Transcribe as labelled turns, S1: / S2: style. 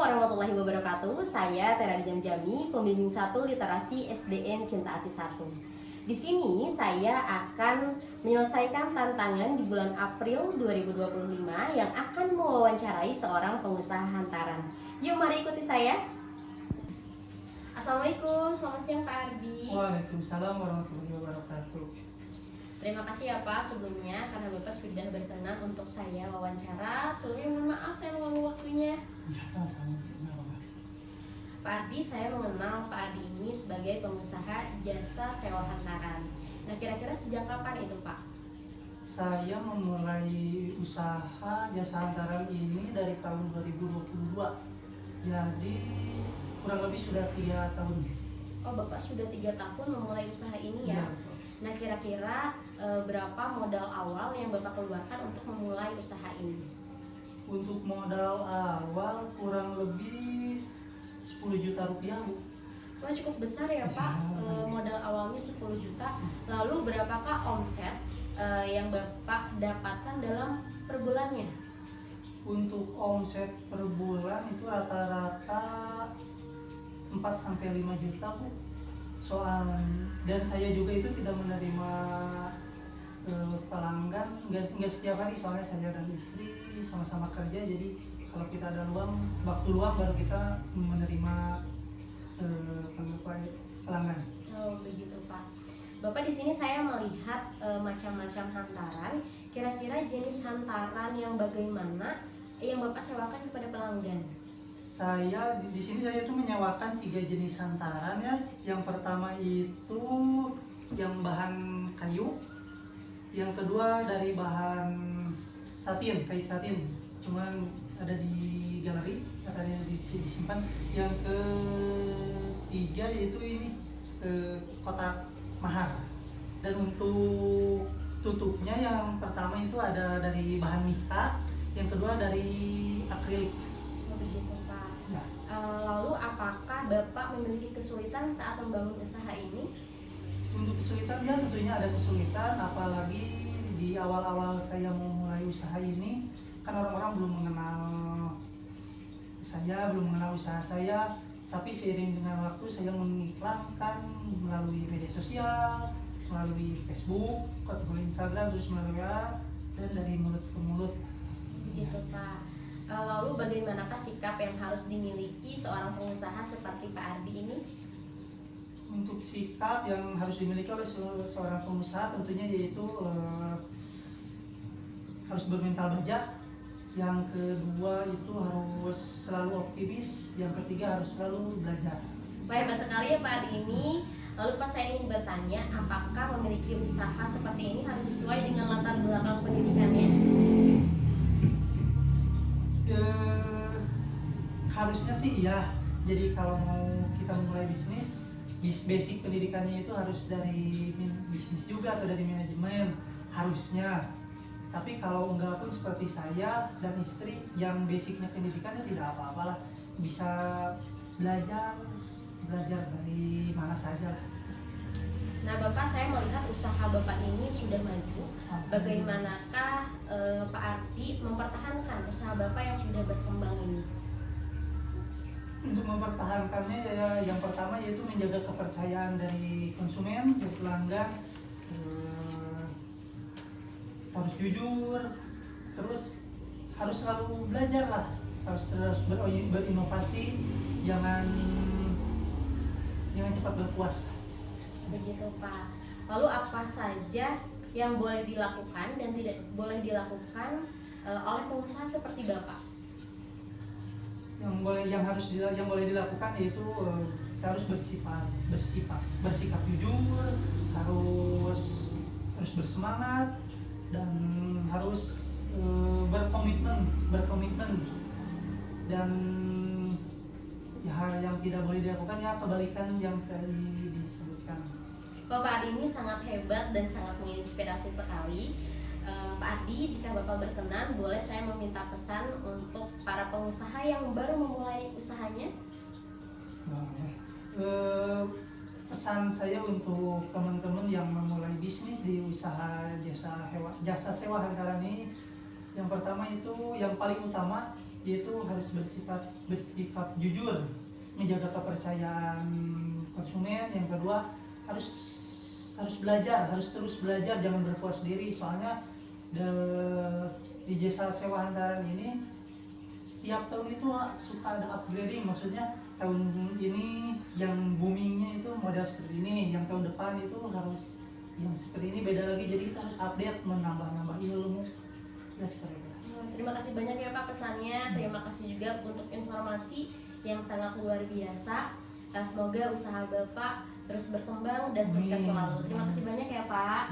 S1: warahmatullahi wabarakatuh. Saya Tera Jamjami, pembimbing 1 Literasi SDN Cinta Asih 1. Di sini saya akan menyelesaikan tantangan di bulan April 2025 yang akan mewawancarai seorang pengusaha hantaran. Yuk mari ikuti saya. Assalamualaikum, selamat siang Pak Ardi.
S2: Waalaikumsalam warahmatullahi wabarakatuh.
S1: Terima kasih ya Pak sebelumnya karena Bapak sudah berkenan untuk saya wawancara. Sebelumnya mohon maaf saya mengganggu waktunya.
S2: Ya, sama-sama.
S1: Pak Ardi, saya mengenal Pak Ardi ini sebagai pengusaha jasa sewa hantaran. Nah, kira-kira sejak kapan itu Pak?
S2: Saya memulai usaha jasa hantaran ini dari tahun 2022. Jadi kurang lebih sudah 3 tahun.
S1: Oh, Bapak sudah 3 tahun memulai usaha ini ya?
S2: Ya.
S1: Nah, kira-kira berapa modal awal yang Bapak keluarkan untuk memulai usaha ini?
S2: Untuk modal awal kurang lebih 10 juta rupiah, Bu.
S1: Wah, cukup besar ya Pak, modal awalnya 10 juta. Lalu berapakah omset yang Bapak dapatkan dalam per bulannya?
S2: Untuk omset per bulan itu rata-rata 4-5 juta, Bu. Dan saya juga itu tidak menerima pelanggan, nggak setiap hari, soalnya saya dan istri sama-sama kerja. Jadi kalau kita ada waktu luang baru kita menerima pelanggan.
S1: Oh begitu Pak. Bapak, di sini saya melihat macam-macam hantaran. Kira-kira jenis hantaran yang bagaimana yang Bapak sewakan kepada pelanggan?
S2: Saya di sini saya itu menyewakan 3 jenis hantaran ya. Yang pertama itu yang bahan kayu, yang kedua dari bahan satin, kain satin, cuman ada di galeri, katanya disimpan. Yang ketiga yaitu ini kotak mahar. Dan untuk tutupnya yang pertama itu ada dari bahan mika, yang kedua dari akrilik.
S1: Begitu Pak.
S2: Ya.
S1: Lalu apakah Bapak memiliki kesulitan saat membangun usaha ini?
S2: Untuk kesulitan ya tentunya ada kesulitan, apalagi di awal-awal saya mau mulai usaha ini kan orang-orang belum mengenal usaha saya. Tapi seiring dengan waktu saya mengiklankan melalui media sosial, melalui Facebook, melalui Instagram, terus melalui WA, dan dari mulut ke mulut.
S1: Begitu Pak. Lalu bagaimanakah sikap yang harus dimiliki seorang pengusaha seperti Pak Ardi ini?
S2: Untuk sikap yang harus dimiliki oleh seorang pengusaha tentunya yaitu harus bermental baja. Yang kedua itu harus selalu optimis. Yang ketiga harus selalu belajar.
S1: Wah, hebat sekali ya Pak Ardi ini. Lalu Pak, saya ingin bertanya, apakah memiliki usaha seperti ini harus sesuai dengan latar belakang pendidikannya?
S2: Harusnya sih iya. Jadi kalau mau kita mulai bisnis, basic pendidikannya itu harus dari bisnis juga atau dari manajemen, harusnya. Tapi kalau enggak pun seperti saya dan istri yang basicnya pendidikannya tidak apa-apalah, bisa belajar dari mana saja lah.
S1: Nah Bapak, saya melihat usaha Bapak ini sudah maju. Bagaimanakah Pak Ardi mempertahankan usaha Bapak yang sudah berkembang ini?
S2: Untuk mempertahankannya ya, yang pertama yaitu menjaga kepercayaan dari konsumen, dari pelanggan. Harus jujur, terus harus selalu belajar lah, harus terus berinovasi, jangan cepat berpuas.
S1: Begitu Pak. Lalu apa saja yang boleh dilakukan dan tidak boleh dilakukan oleh pengusaha seperti Bapak?
S2: Yang boleh dilakukan yaitu harus bersikap jujur, harus bersemangat, dan harus berkomitmen. Dan ya, hal yang tidak boleh dilakukan ya kebalikan yang tadi disebutkan.
S1: Bapak Ardi ini sangat hebat dan sangat menginspirasi sekali. Pak Ardi, jika Bapak berkenan, boleh saya meminta pesan untuk para pengusaha yang baru memulai usahanya?
S2: Pesan saya untuk teman-teman yang memulai bisnis di usaha jasa sewa hantaran ini, Yang pertama itu yang paling utama yaitu harus bersifat jujur, menjaga kepercayaan konsumen. Yang kedua harus belajar, harus terus belajar, jangan berpuas diri. Soalnya di jasa sewa hantaran ini setiap tahun itu suka ada upgrading, maksudnya tahun ini yang boomingnya itu model seperti ini, yang tahun depan itu harus yang seperti ini, beda lagi. Jadi kita harus update, menambah ilmu ya seperti itu.
S1: Terima kasih banyak ya Pak pesannya. Terima kasih juga untuk informasi yang sangat luar biasa. Semoga usaha Bapak terus berkembang dan sukses selalu. Terima kasih banyak ya Pak.